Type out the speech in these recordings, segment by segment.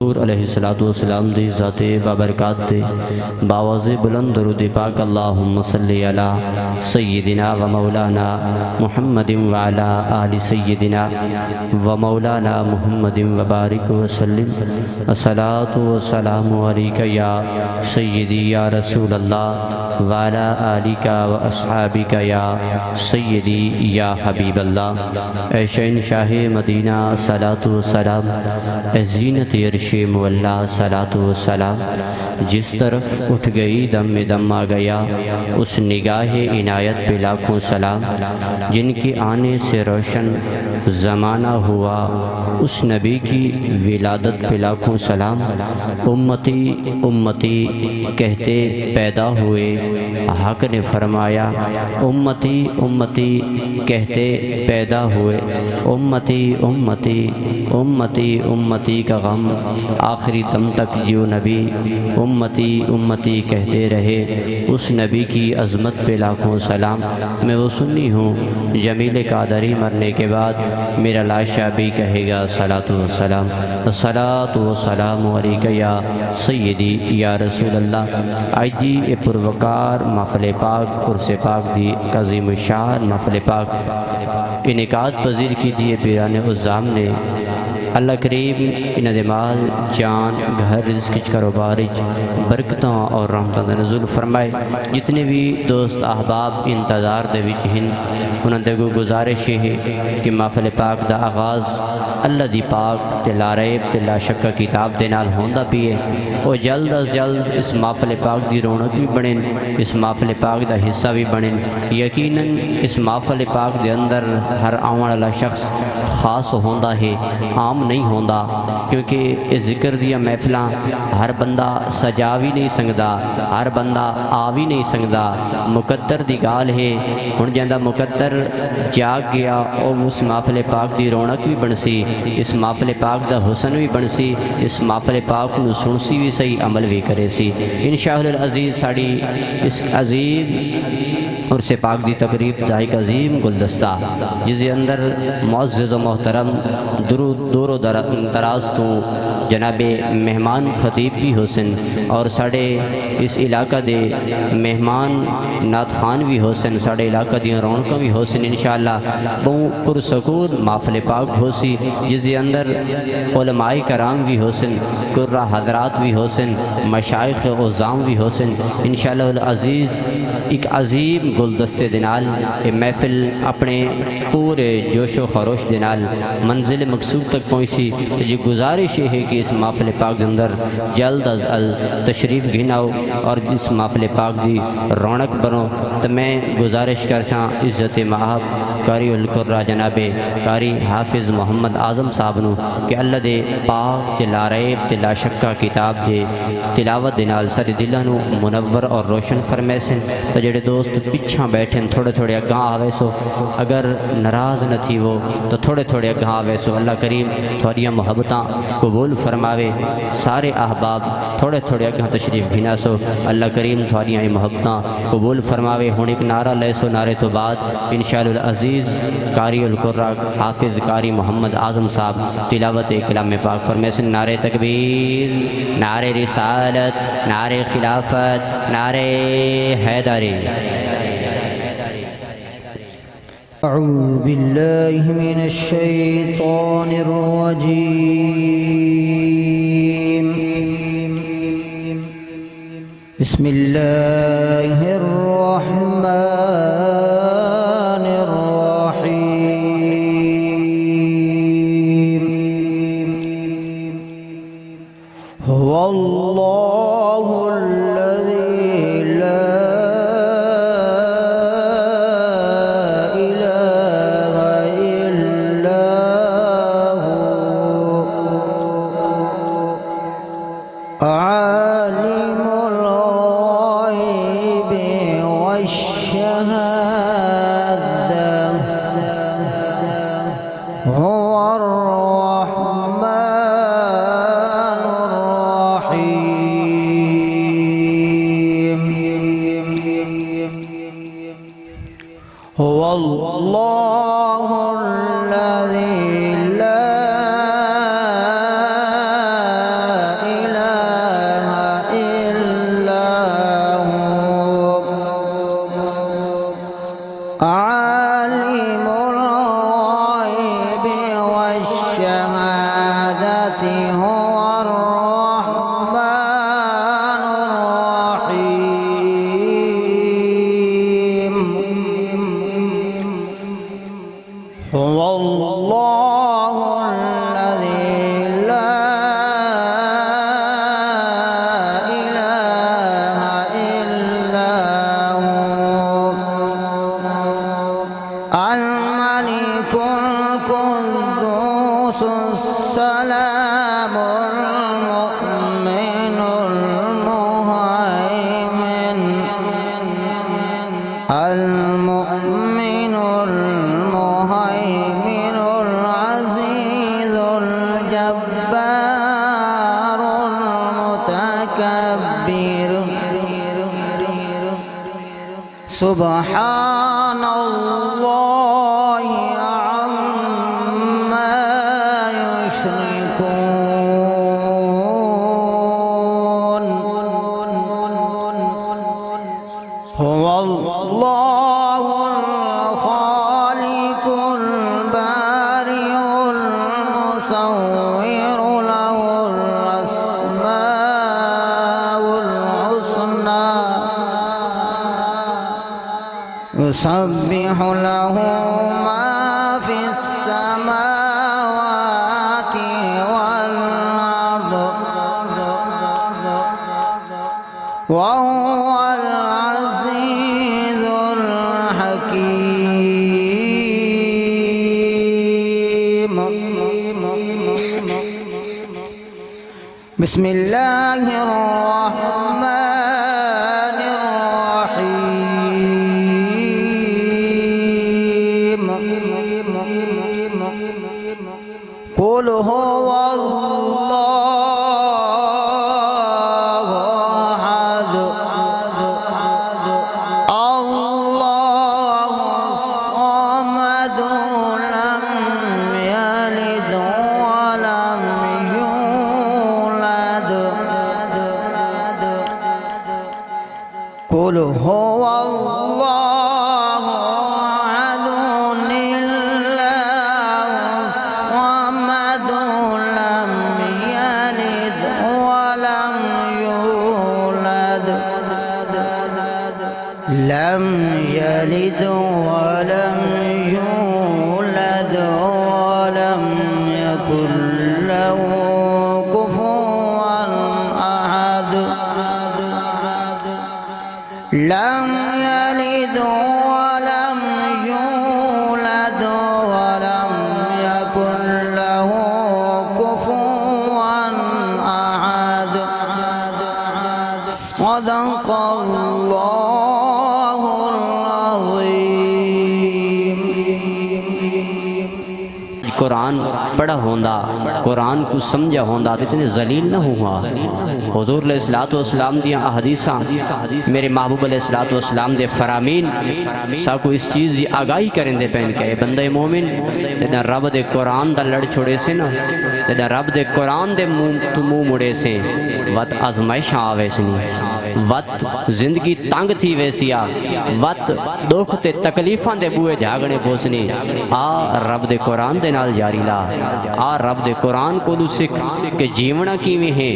علیہ السلام دی ذات بابرکات دے باواز بلند درود پاک اللہم صلی علی سیدنا و مولانا محمد و علی آل سیدنا و مولانا محمد و بارک وسلم الصلاة والسلام علیکہ یا سیدی یا رسول اللہ و علی آلک و اصحابک یا سیدی یا حبیب اللہ اے شہنشاہ مدینہ صلاۃ والسلام اے زینت عرش مولا صلاۃ والسلام جس طرف اٹھ گئی دم میں دم آ گیا اس نگاہ عنایت پہ لاکھوں سلام جن کے آنے سے روشن زمانہ ہوا اس نبی کی ولادت پہ لاکھوں سلام امتی امتی کہتے پیدا ہوئے حق نے فرمایا امتی امتی کہتے پیدا ہوئے امتی امتی امتی امتی کا غم آخری دم تک جو نبی امتی امتی کہتے رہے اس نبی کی عظمت پہ لاکھوں سلام میں وہ سنی ہوں جمیل قادری مرنے کے بعد میرا لاشا بھی کہے گا صلاۃ والسلام الصلاۃ والسلام علیکہ یا سیدی یا رسول اللہ آج دی اے پروکار محفل پاک عرس پاک دی عظیم الشان محفل پاک انعقاد پذیر کی دیے پیران عظام نے اللہ کریم انہاں دے مال جان گھر رزق کاروبار برکتاں اور رحمتاں دا نزول فرمائے جتنے بھی دوست احباب انتظار دے وچ ہن انہاں دے گزارش ہے کہ محفل پاک دا آغاز اللہ دی پاک تے لا ریب تے لا شک کتاب دے نال ہوندا پیے او جلد از جلد اس محفل پاک دی رونق بھی بنن اس محفل پاک دا حصہ بھی بنن یقیناً اس محفل پاک دے اندر ہر آون والا شخص خاص ہوندا ہے عام نہیں ہوندا کیونکہ اس ذکر دیا محفلاں ہر بندہ سجا بھی نہیں سکدا ہر بندہ آ بھی نہیں سکدا مقدر دی گال ہے ہن جاندا مقدر جاگ گیا اور اس محفل پاک دی رونق بھی بنسی اس محفل پاک دا حسن بھی بنسی اس محفل پاک نو سنسی بھی صحیح عمل بھی کرے سی انشاءاللہ العزیز ساڑی اس عظیم عرس پاک دی تقریب دا ایک عظیم گلدستہ جس کے اندر معزز و محترم دور و دراز تو جناب مہمان خطیب بھی حسن اور ساڑے اس علاقہ دے مہمان نعت خان بھی حسن ساڑے علاقہ دیا رونقاں بھی حسن انشاءاللہ بہت پرسکون محفل پاک ہوسی جس کے اندر علماء کرام بھی حسن قرہ حضرات بھی حسن مشائخ عظام بھی حسن انشاءاللہ العزیز ایک عظیم گلدستے دنال یہ محفل اپنے پورے جوش و خروش دنال منزل مقصود تک پہنچی یہ گزارش ہے کہ اس محفل پاک کے اندر جلد از جلد تشریف گھناؤ اور اس محفل پاک دی رونق بنو تو میں گزارش کرچاں عزت محب قاری القرہ جناب قاری حافظ محمد اعظم صاحب نو کہ اللہ دے پاک تے لا ریب تے لا شکا کتاب دے تلاوت دے نال سارے دلاں نو منور اور روشن فرمیسن تو جڑے دوست پچھاں بیٹھن تھوڑے تھوڑے اگاں آوے سو اگر ناراض نہ تھی وہ تو تھوڑے تھوڑے اگاں آوے سو اللہ کریم تھوڑیاں محبتاں قبول فرماوے سارے احباب تھوڑے تھوڑے اگاں تشریف گھنا سو اللہ کریم تھوڑیاں محبتاں قبول فرماوے ہون ایک نعرہ لے سو نعرے تو بعد انشاءاللہ العزیز قاری القرہ حافظ قاری محمد اعظم صاحب تلاوت کلام پاک فرمیسن نعرہ تکبیر نعرہ رسالت نعرہ خلافت نعرہ حیدری أعوذ بالله من الشيطان الرجيم بسم الله الرحمن الرحيم هو الله الذي لا عالم الغيب والشهادة هو الرحمن الرحيم هو الله الذي لا کبیر سبحان اللہ عما یشرکون هو اللہ الخالق البارئ المصور له الاسماء الحسنى يسبح له ما في السماوات والأرض وهو العزيز الحكيم بسم الله الرحمن الرحيم قل هو الله أحد الله الصمد لم يلد ولم يولد قل هو الله أحد الله الصمد لم يلد ولم يولد لم يلد ولم يولد ولم يكن له كفوا أحد لم يلد ولم يولد ولم يكن له كفوا أحد صدق الله العظيم قرآن پڑھا ہوندا، قرآن کو سمجھا ہوندا تو اتنے ذلیل نہ ہوا۔ حضور علیہ السلام دیا احادیثاں، میرے محبوب علیہ السلام دے فرامین ساکو اس چیز دی آگاہی کریں دے پہن کے بندہ مومن تینا رب دے قرآن دا لڑ چھوڑے سے نا، تینا رب دے قرآن دے تو منہ مڑے سے وقت آزمائشاں آوے سنی، وقت زندگی تنگ تھی ویسیا، وقت دکھ تے تکلیفاں دے بوئے جھاگنے پوسنی، آ رب دے قرآن دے نال جاری لا، آ رب دے قرآن کو لو سکھ کہ جیونا کیویں ہیں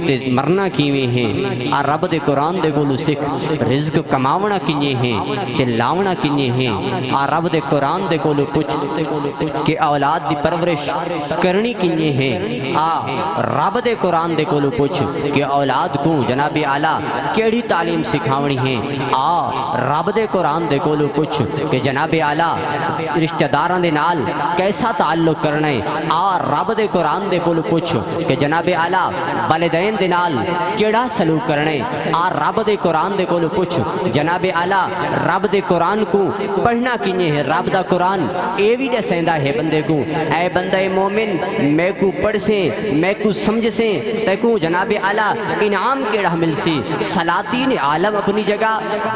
تے مرنا کیویں ہیں، آ رب دے قرآن دے کو لو سکھ رزق کماونا کینے ہیں تے لاونا کینے ہیں، آ رب دے قرآن دے کو لو پوچھ کہ اولاد دی پرورش کرنی کینے ہیں، آ رب دے قرآن دے کو لو پوچھ کہ اولاد کو جناب اعلیٰ کیڑی تعلیم سکھاونی ہے، آ رب دے قرآن دے کو لو پوچھ کہ جناب اعلیٰ رشتہ داراں دے نال کیسا تعلق کرنا ہے، آ رب دے قرآن دے کو لو پوچھ کہ جناب اعلیٰ والدین دے نال کیڑا سلوک کرنا ہے، آ رب دے قرآن دے کو لو پوچھ جناب اعلیٰ رب دے قرآن کو پڑھنا کینے ہے، رب دا قرآن اے بھی دسیندا ہے بندے کو، اے بندہ مومن میں کو پڑھ سے میں کو سمجھ سے تے کو جناب اعلیٰ انعام کیڑا مل سی، سلاطین عالم اپنی جگہ،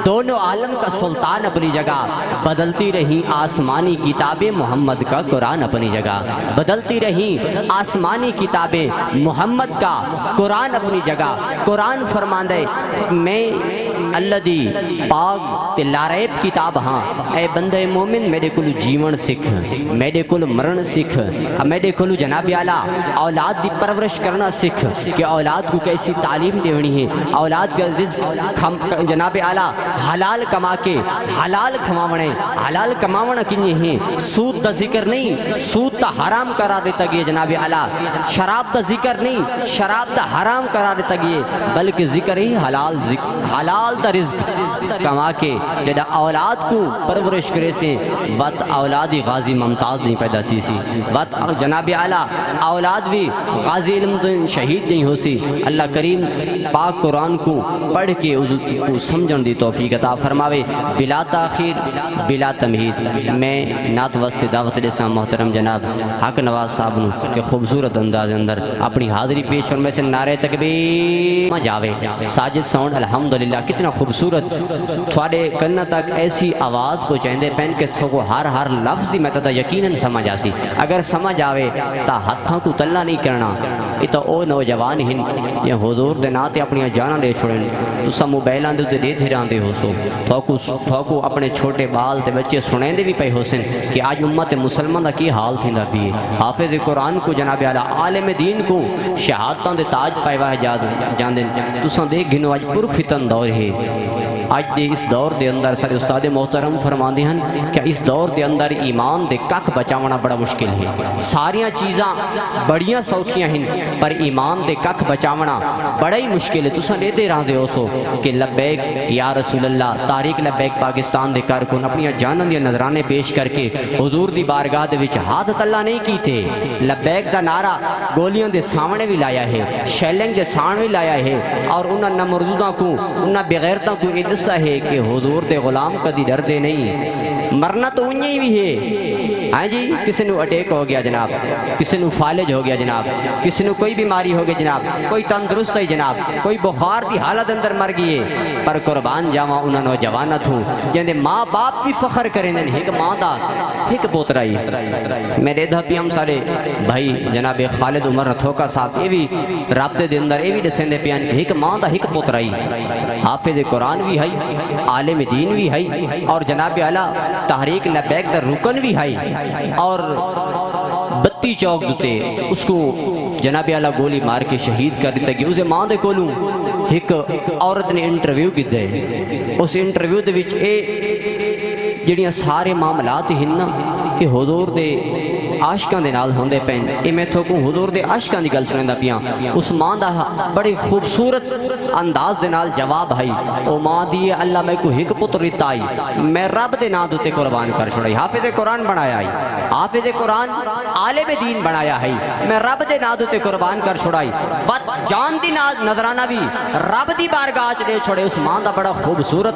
دونوں عالم کا سلطان اپنی جگہ، بدلتی رہی آسمانی کتابیں محمد کا قرآن اپنی جگہ، بدلتی رہی آسمانی کتابیں محمد کا قرآن اپنی جگہ، قرآن فرماندے میں اللہ دی پاک تے لاریب کتاب ہاں، اے بندے مومن میرے کلو جیون سکھ، میرے کلو مرن سکھ، میرے کلو جناب اعلیٰ اولاد دی پرورش کرنا سکھ کہ اولاد کو کیسی تعلیم دیونی ہے، اولاد کا رزق جناب اعلیٰ حلال کما کے حلال کھماونے، حلال کماونا کنی ہیں، سود دا ذکر نہیں، سود تا حرام قرار دیتا گیا جناب اعلیٰ، شراب دا ذکر نہیں، شراب دا حرام قرار دیتا گیا، بلکہ ذکر ہی حلال دا رزق کما کے جدا اولاد کو پرورش کرے سے وقت اولادی غازی ممتاز نہیں پیدا تھی سی وقت جناب اعلیٰ اولاد بھی غازی علم دین شہید نہیں ہو سی اللہ کریم پاک قرآن کو پڑھ کے اس کو سمجھن دی توفیق عطا فرماوے بلا تاخیر بلا تمہید میں نعت واسطے دعوت دے سام محترم جناب حق نواز صاحب نو کہ خوبصورت انداز اندر اپنی حاضری پیش فرمائے سے نعرہ تکبیر جاوے ساجد ساؤنڈ الحمدللہ کتنا خوبصورت تھوڑے کرنا تک ایسی آواز کو چاہندے پہن کے سو ہر لفظ دی مدد یقیناً سمجھ آسی اگر سمجھ آوے تا ہتھاں کو تلا نہیں کرنا یہ تو او نوجوان ہن یہ حضور دے ناتے اپنی جانا دے چھوڑیں تسا موبائلان دے دے دھیران دے ہو سو تھوکو اپنے چھوٹے بال تے بچے سنیں دے بھی پہ ہو سن کہ آج امت مسلمان دا کی حال تھی دا بھی حافظ قرآن کو جناب اعلیٰ عالم دین کو شہادتان دے تاج پائے واہ جان دیں تسا دیکھ گھنو آج پر فتن دور ہے آج دے اس دور دے اندر سارے استاد محترم فرما دے ہیں کہ اس دور دے اندر ایمان دے کک بچاونا بڑا مشکل ہے ساریاں چیزاں بڑیاں سوکھیاں ہیں پر ایمان دے کک بچاونا بڑا ہی مشکل ہے تسا دے دے رہا دے ہو سو کہ لبیک یا رسول اللہ تاریخ لبیک پاکستان دے کارکن اپنی جانن دے نظرانے پیش کر کے حضور دی بارگاہ دے وچ ہاتھ تلا نہیں کی تھے لبیک دا نعرہ گولیاں دے سامنے بھی لایا ہے شیلنگ دے سامنے بھی لایا ہے اور انہاں نمردوداں کو انہاں بغیرتاں کو ادسا ہے کہ حضور دے غلام کدی ڈر دے نہیں مرنا تو انہیں بھی ہے ہاں جی کسی نو اٹیک ہو گیا جناب کسی نو فالج ہو گیا جناب کسی نو کوئی بیماری ہو گیا جناب کوئی تندرست ہے جناب کوئی بخار دی حالت اندر مر گئی ہے پر قربان جاواں انہاں نوجوانت ہوں جندے ماں باپ بھی فخر کریں دن ایک ماں دا ایک پوترا ہی میرے دھا پی ہم سارے بھائی جناب خالد عمر رتھوکا صاحب یہ بھی رابطے دے اندر یہ بھی دسیں دے پیان ایک ماں دا ایک پوترا ہی حافظ قرآن بھی ہے عالم دین بھی ہے اور جناب اعلیٰ تحریک لبیک دا رکن بھی ہے اور بتی چوک دوتے اس کو جناب اعلیٰ گولی مار کے شہید کر دیتا کہ اسے ماں دے کولوں ایک عورت نے انٹرویو کی دے اس انٹرویو دے وچ جڑیاں سارے معاملات ہن کہ حضور دے عاشقاں دے نال ہوندے پین اے میں تھوکوں حضور دے عاشقاں دی گل سنیندا پیاں اس ماں دا بڑے خوبصورت انداز دے نال جواب ہے او ماں دی اللہ میں کو ایک پتر دتا آئی میں رب دے نام تے قربان کر چھڑائی حافظ قرآن بنایا ہے حافظ قرآن عالم دین بنایا ہے میں رب دے نام تے قربان کر چھڑائی بات جان دی نظرانہ بھی رب دی بارگاہ چ دے چھوڑے اس ماں دا بڑا خوبصورت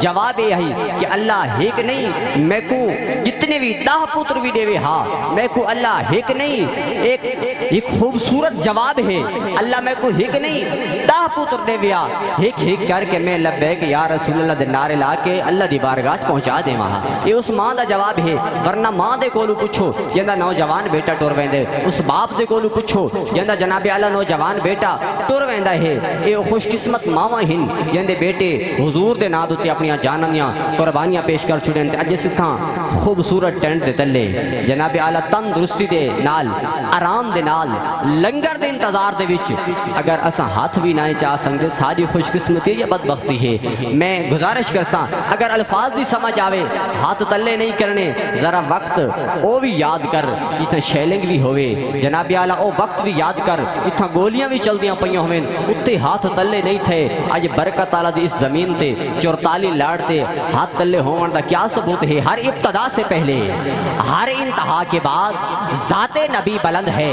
جواب یہ ہے کہ اللہ ایک نہیں میں کو جتنے بھی 10 پتر بھی دے وے ہاں میں کو اللہ ایک نہیں ایک خوبصورت جواب ہے اللہ میں کو ایک نہیں 10 پتر دے ویا ایک کر کے میں لبیک یا رسول اللہ دے نعرے لا کے اللہ دی بارگاہ پہنچا دے وہاں یہ اس ماں دا جواب ہے ورنہ ماں دے کولو پوچھو جندا نوجوان بیٹا ٹور ویندے اس باپ دے کولو پوچھو جندا جناب اعلی نوجوان بیٹا ٹور ویندا ہے یہ خوش قسمت ماواں ہن جندے بیٹے حضور دے نام تے اپنی جاناں دیاں قربانیاں پیش کر چھڑن تے اج ستھاں خوبصورت ٹینٹ دے تلے جناب اعلی تندرستی دے نال آرام دے نال لنگر دے انتظار دے وچ اگر اساں ہاتھ بھی نہ چاہ سکدے ساری خوش قسمتی یا بدبختی ہے میں گزارش کرساں اگر الفاظ دی سمجھ آوے ہاتھ تلے نہیں کرنے ذرا وقت او بھی یاد کر اتنا شیلنگ بھی ہوئے جناب اعلیٰ او وقت بھی یاد کر اتنا گولیاں بھی چل دیاں پئیاں ہوئیں اتے ہاتھ تلے نہیں تھے آج برکت تعالیٰ دی اس زمین تے 44 لاڑتے ہاتھ تلے ہون دا کیا ثبوت ہے ہر ابتدا سے پہلے ہر انتہا کے بعد ذات نبی بلند ہے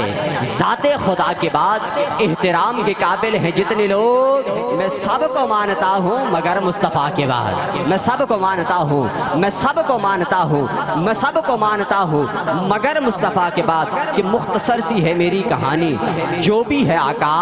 ذات خدا کے بعد احترام کے قابل ہیں جتنے لوگ میں سب کو مانتا ہوں مگر مصطفیٰ کے بعد میں سب کو مانتا ہوں میں سب کو مانتا ہوں میں سب کو مانتا ہوں مگر مصطفیٰ کے بعد کہ مختصر سی ہے میری کہانی جو بھی ہے آقا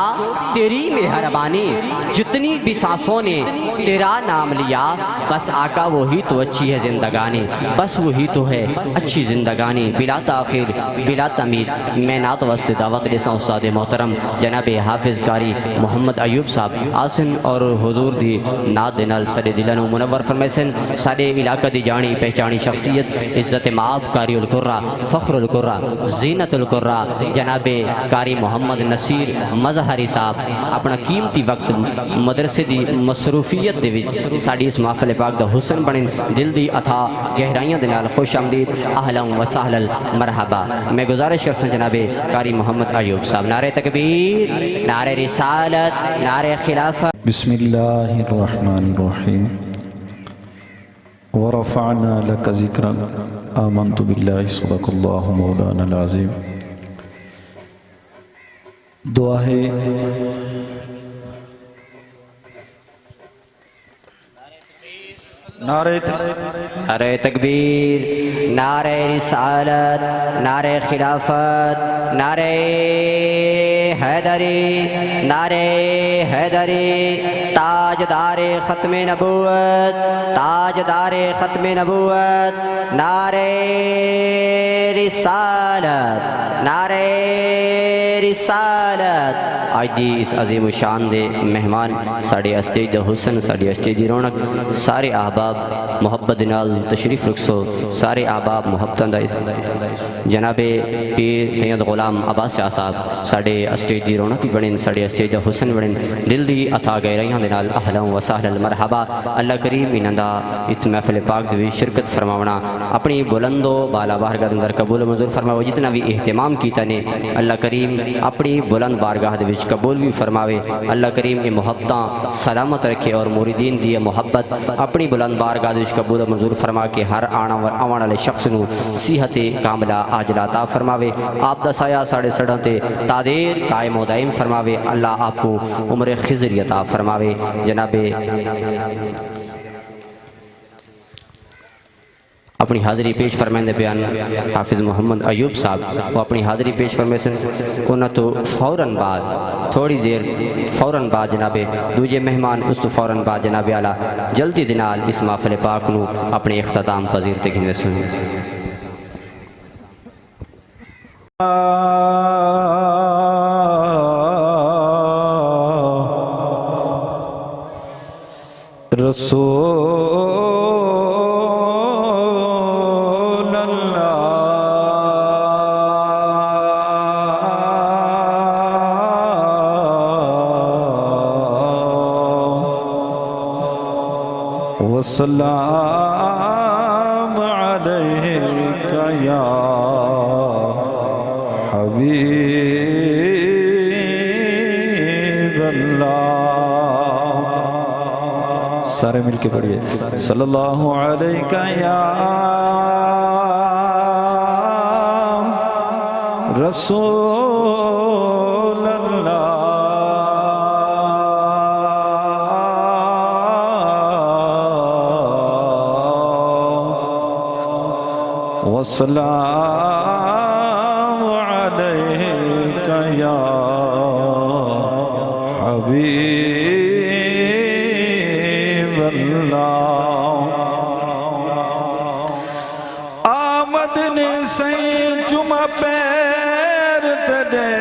تیری مہربانی جتنی بھی سانسوں نے تیرا نام لیا بس آقا وہی تو اچھی ہے زندگانی بس وہی تو ہے اچھی زندگانی بلا تاخیر بلا تمید میں نعت واسطے دعوت دیسا استاد محترم جناب حافظ قاری محمد ایوب صاحب آسن اور حضور دی نعت دنال سارے دلانو منور فرمیسن سارے علاقہ دی جانی پہچانی شخصیت عزت معاب قاری القرہ فخر القرہ زینت القرہ جناب قاری محمد نصیر مظہری صاحب اپنا قیمتی وقت مدرسے دی مصروفیت دے وچ ساڑی اس محفل پاک دا حسن بنن دل دی عطا گہرائیاں دنال خوش آمدید اہلا و سہلا مرحبا۔ میں گزارش کرتا ہوں جناب قاری محمد ایوب صاحب، نعرہ تکبیر، نعرہ رسالت، نعرہ خلافت۔ بسم اللہ الرحمن الرحیم ورفعنا لك ذکرک آمنت باللہ صدق اللہ مولانا العظیم۔ دعا ہے نعرہ تکبیر، نعرہ رسالت، نعرہ خلافت، نعرہ حیدری، نعرہ حیدری، تاجدار ختم نبوت، تاجدار ختم نبوت، نعرہ رسالت، نعرہ رسالت۔ آج دی اس عظیم الشان دے مہمان ساڑے اسٹیج دا حسن، ساڑے اسٹیج دی رونق، سارے احباب محبت نال تشریف رکھسو، سارے احباب محبتاں دا جناب پیر سید غلام عباس شاہ صاحب ساڑے اسٹیج دی رونق بھی بنیں، ساڑے اسٹیج دا حسن بنیں، دل دی عطا گئے رہیاں دے نال اہلا و سہلا مرحبا۔ اللہ کریم انہاں دا اس محفل پاک دی شرکت فرماونا اپنی بلند و بالا بارگاہ دے اندر قبول و منظور فرماوے، جتنا بھی اہتمام کیتا نے اللہ کریم اپنی بلند بارگاہ دے وچ قبول بھی فرماوے۔ اللہ کریم یہ محبتاں سلامت رکھے اور موردین دی محبت اپنی بلند بارگاہ دے وچ قبول و منظور فرما کے ہر آن والے شخص نو صحت کاملہ عاجلہ عطا فرماوے۔ آپ دا سایہ ساڑے سڑوں تے تادیر قائم و دائم فرماوے۔ اللہ آپ کو عمر خضر عطا فرماوے۔ جناب اپنی حاضری پیش فرمائندے بیان حافظ محمد ایوب صاحب وہ اپنی حاضری پیش فرمائے سن، انہاں تو فوراً بعد تھوڑی دیر فوراً بعد جناب دوجے مہمان اس تو فوراً بعد جناب اعلیٰ جلدی دنال اس محفل پاک نو اپنے اختتام پذیر تے گھنے سن۔ رسول وسلام علیک یا حبیب اللہ۔ سارے مل کے پڑھیے صلی اللہ علیک یا رسول اللہ والسلام علیک یا حبیب اللہ۔ آمد نے سین جمع پیر تڑے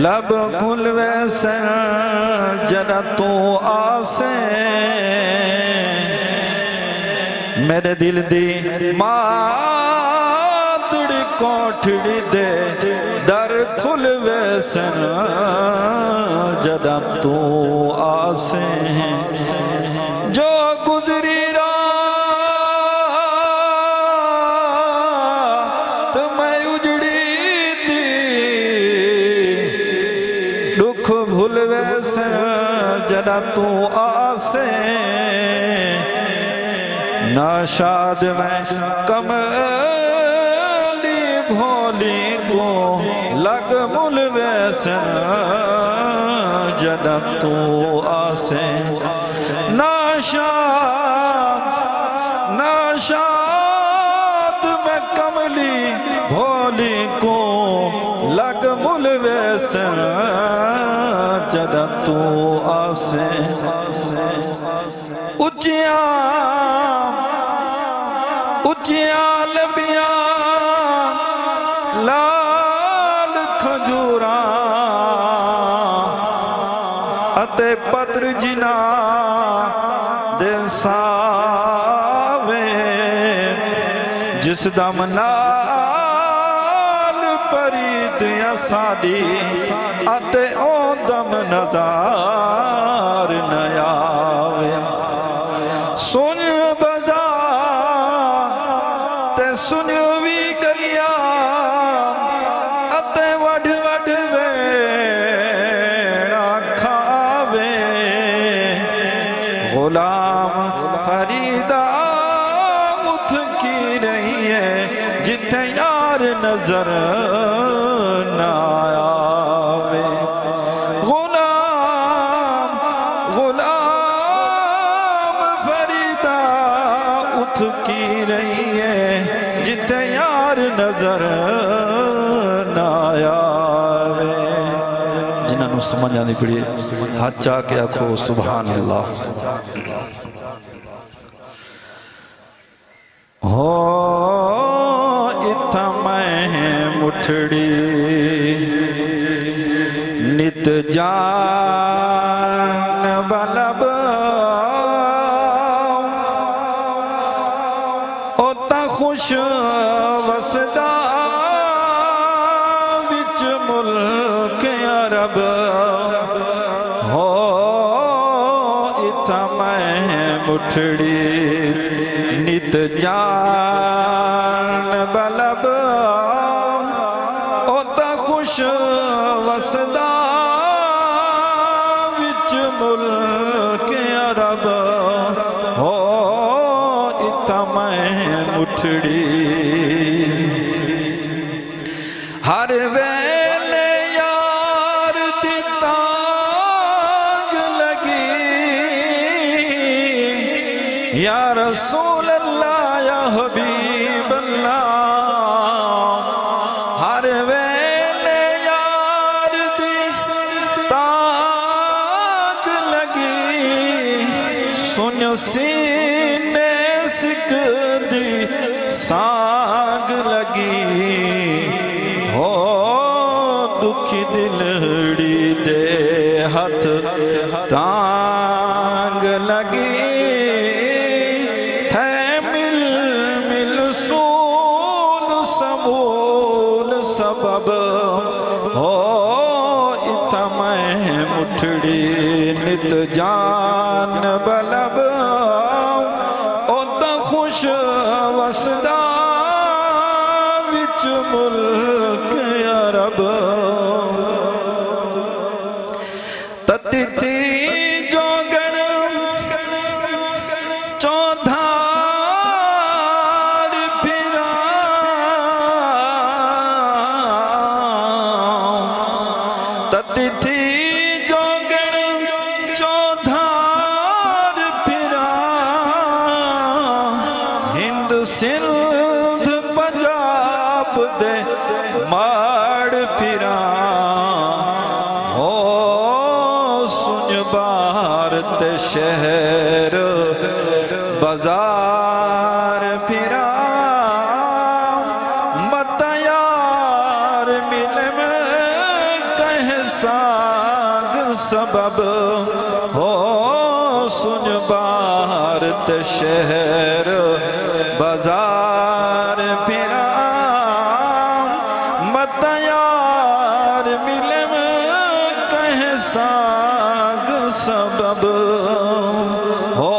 لب کھل ویسن جدہ تو آسیں میرے دل دی ماتڑی کوٹھڑی دے در کھل ویسن جدہ تو آسیں جو گزری رات میں اجڑی تھی دکھ بھول ویسن جدہ تو آسیں ناشاد میں کملی بھولی کو لگ مل ویسن جدہ تو آسیں ناشاد میں کملی بھولی کو لگ مل ویسن جدہ تو آسیں اچیاں لبیاں لال کھجوراں اتے پتر جنا دے ساوے جس دم نال پرید یا ساڑی اتے اون دم نظار نیاوے سن بزار نو سمجھ آنی پڑی ہاتھ چاہ کے آکھو سبحان اللہ ہو اتھا میں مٹھڑی نت جان بلب اوتا خوش وسدا وچ ملک عرب ہو اتھا میں مٹھڑی نت جان بلب اوتا خوش وسدا وچ ملک عرب ہو اتھا میں مٹھڑی ہر ویلے یار دی تاج لگی یا رسول اللہ یا حبیب اللہ ہر ویلے یار دی تاج لگی سن سینے سکھ دی سانگ لگی ہو دکھی دلڑی دے ہاتھ ٹانگ لگی تھے مل مل سول سبول سبب ہو اتھا میں مٹھڑی نت جان بلب اوتا خوش وسدا وچ ملک عرب تتی تھی جوگن چودھار پھرا تتی تھی جوگن چودھار پھرا ہند سندھ پنجاب دے ماڑ پھرا ہو سن بھارت شہر بازار پھرا مت یار مل میں کہیں سانگ سبب ہو سن بھارت شہر بازار پھرا مت یار مل میں کہیں سانگ سبب ہو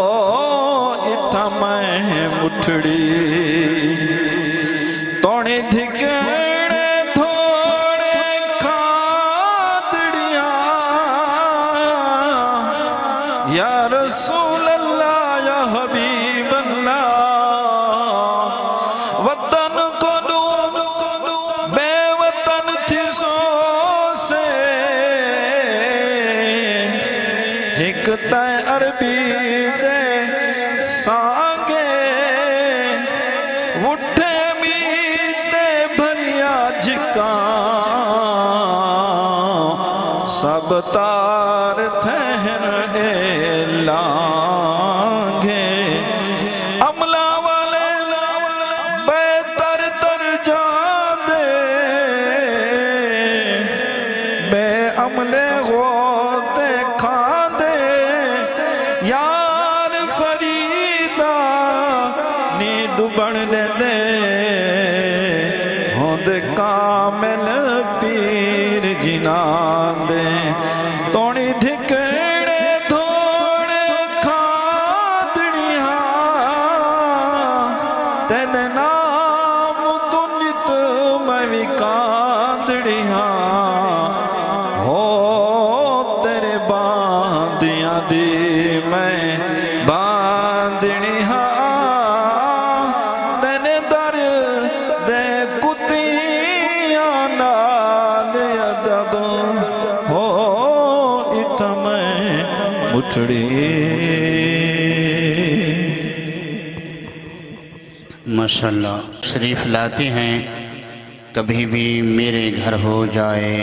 اتھا میں مٹھڑی توڑی دھکڑے تھوڑے کھادڑیاں یا رسول اللہ یا حبیب اللہ وطن کو بے وطن تھی سو سے ایک تے عربی دے سانگے اٹھے میتے بھریا جھکاں سب تار تھہن اے لانگے عملہ والے بے تر تر جان دے بے عملے غوطے کھان دے یار فریدہ نی ڈبن دے ہوند کامل پیر جنان دے توڑی دھکڑے تھوڑے کھادڑیاں تین نام تنت میں کاندڑیاں ہو تیرے باندیاں دی میں باندڑیاں تین در دے کتیاں نال ادب ہو اتھا میں مٹھڑی ماشاءاللہ شریف لاتے ہیں کبھی بھی میرے گھر ہو جائے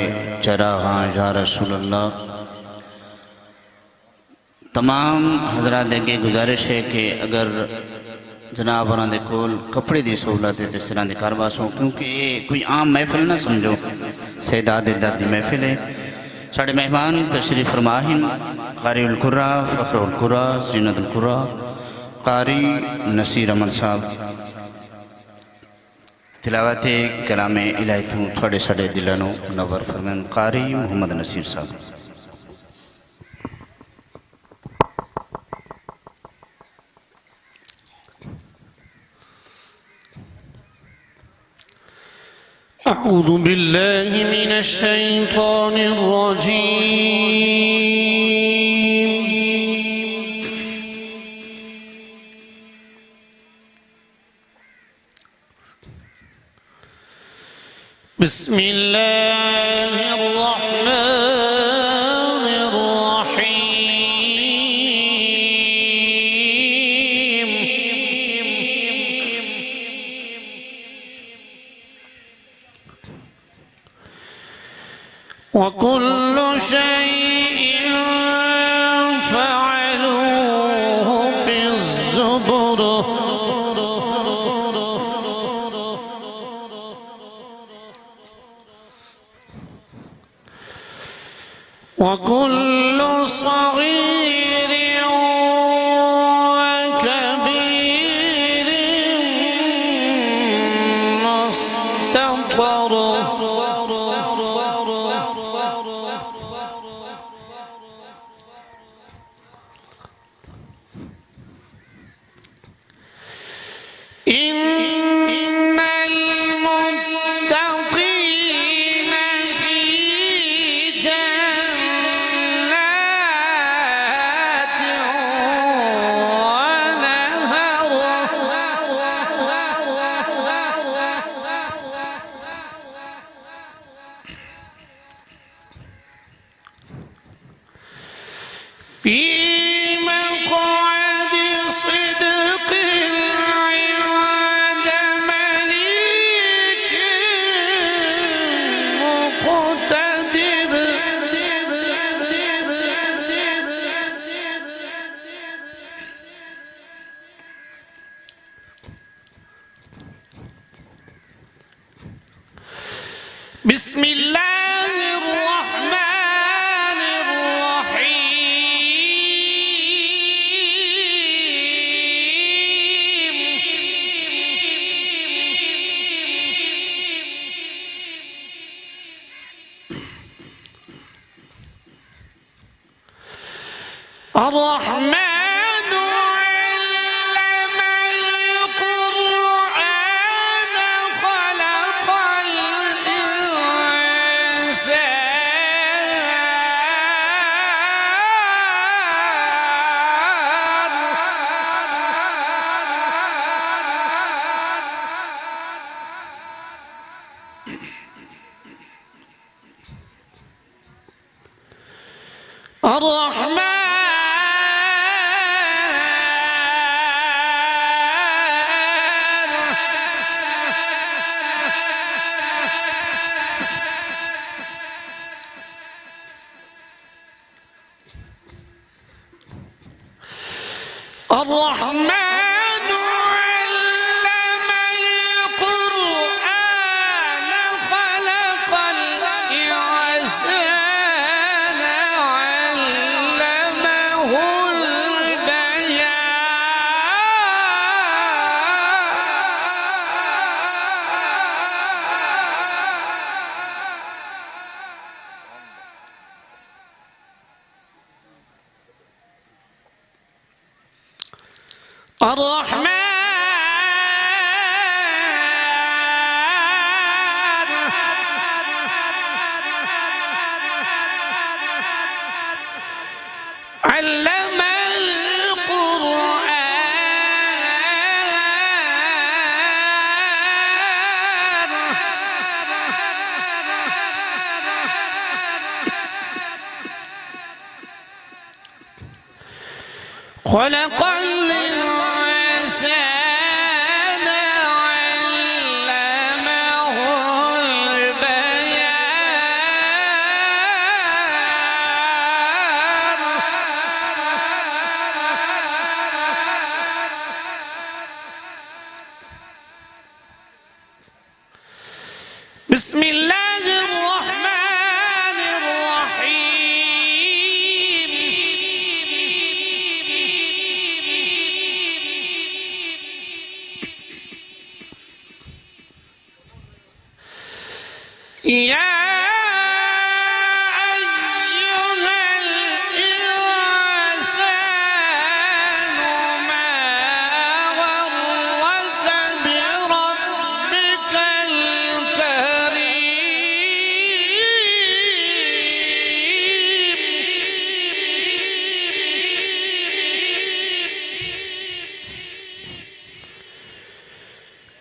چراغاں یا رسول اللہ۔ تمام حضرات اگے گزارش ہے کہ اگر جناب ہوراں دے کول کپڑے دی سہولت ہے تے اس طرح دے کارواس ہو، کیونکہ یہ کوئی عام محفل نہ سمجھو، سیدات دی محفل ہے۔ ساڑھے مہمان تشریف فرما ہیں قاری القرآ، فخر القرآ، زینت القرآ، قاری نصیر احمد صاحب تلاوت کلام الہی تو تھوڑے ساڑھے دلانو نور فرمائیں۔ قاری محمد نصیر صاحب۔ أعوذ بالله من الشيطان الرجيم. بسم الله الرحمن الرحيم. وكل شيء فعلوه في الزبر. وكل صغير وكبير مستطر. إن المتقين في جنات ونهر. في مقعد صدق عند مليك مقتدر. بسم الله الرحمن الرحيم. الرحمن علم القرآن خلق الإنسان. الرحمن الرحمن علم القرآن خلق الإنسان علمه البيان. الرحمن علم القرآن خلق الإنسان علمه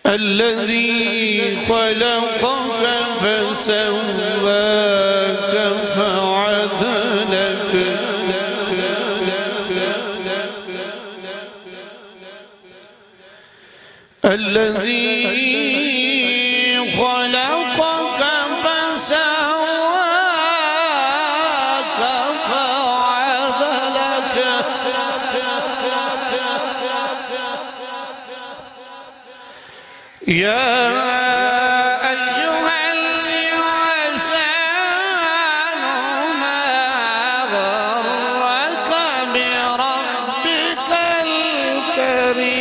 الذي خلقك فسواك فعدلك الذي خلقك فسواك فعدلك يا أيها الإنسان ما غرك بربك الكريم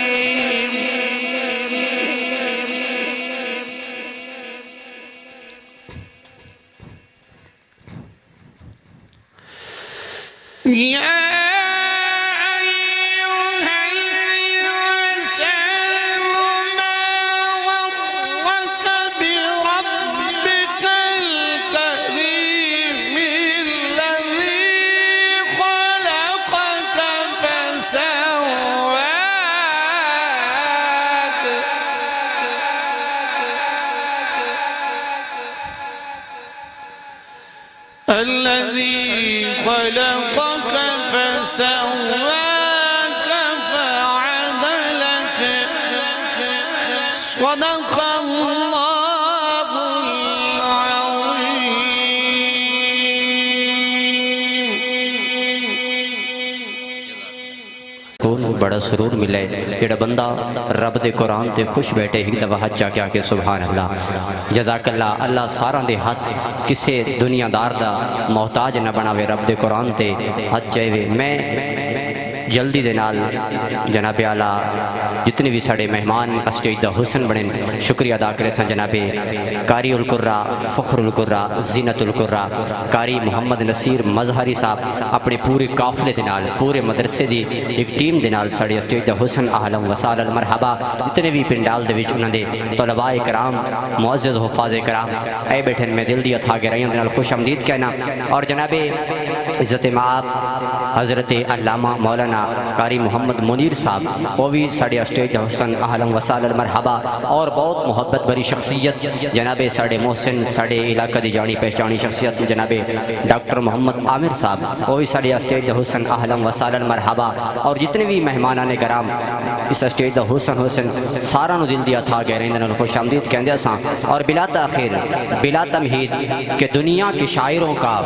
يا أيها الإنسان ما غرك بربك الكريم الذي خلقك فسواك الذي خلقك فسواك فعدلك صدق الله کون بڑا سرور ملے جڑا بندہ رب دے قرآن تے خوش بیٹھے ایک دفعہ ہاتھ چا کے سبحان اللہ جزاک اللہ اللہ سارا دے ہاتھ کسے دنیا دار دا محتاج نہ بناوے رب دے قرآن تے ہاتھ چاہے میں جلدی دے نال جناب اعلیٰ جتنے بھی ساڑے مہمان اسٹیج دا حسن بڑھیں شکریہ ادا کرے سن جناب قاری القرہ فخر القرہ زینت القرہ قاری محمد نصیر مظہری صاحب اپنے پورے قافلے دے نال پورے مدرسے دی ایک ٹیم دے نال ساڑے اسٹیج دا حسن اہلا وسہلا مرحبا جتنے بھی پنڈال دے وچ انہاں دے طلباء کرام معزز حفاظ کرام اے بیٹھن میں دل دی اتھا کے رہیاں دے نال خوش آمدید کہنا اور جناب عزت مآب حضرت علامہ مولانا قاری محمد منیر صاحب وہ بھی ساڑے اسٹیج حسن اہلا وسہلا مرحبا اور بہت محبت بری شخصیت جناب ساڑے محسن ساڑے علاقہ دی جانی پہچانی شخصیت جناب ڈاکٹر محمد عامر صاحب وہ بھی ساڑے اسٹیج حسن اہلا وسہلا مرحبا اور جتنے بھی مہمانان کرام اس اسٹیج حسن سارا نو دل دیا تھا گئے رہنے خوش آمدید کہندے اساں اور بلا تاخیر بلا تمہید کہ دنیا کے شاعروں کا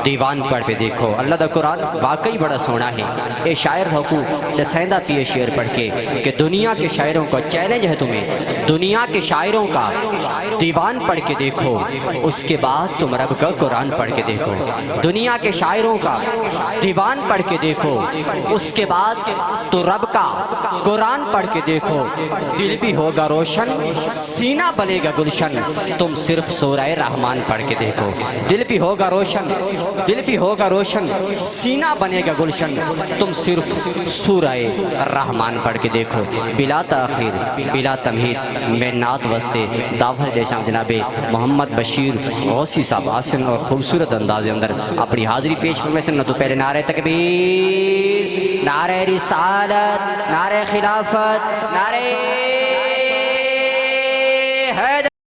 دیوان پڑھ پہ دیکھو اللہ دا قرآن واقعی بڑا سونا ہے اے شاعر حقو دسیندہ پیے شعر پڑھ کے کہ دنیا کے شاعروں کا چیلنج ہے تمہیں دنیا کے شاعروں کا دیوان پڑھ کے دیکھو اس کے بعد تم رب کا قرآن پڑھ کے دیکھو دنیا کے شاعروں کا دیوان پڑھ کے دیکھو اس کے بعد تو رب کا قرآن پڑھ کے دیکھو دل بھی ہوگا روشن سینہ بنے گا گلشن تم صرف سورہ رحمان پڑھ کے دیکھو دل بھی ہوگا روشن سینہ بنے گا گلشن تم صرف سورہ رحمان پڑھ کے دیکھو بلا تاخیر بلا تمہید میں نعت واسطے دعوت دے چاہوں جناب محمد بشیر غوثی صاحب آسن اور خوبصورت انداز اندر اپنی حاضری پیش میں سننا تو پہلے نعرہ تکبیر نعرہ رسالت نعرہ خلافت نعرہ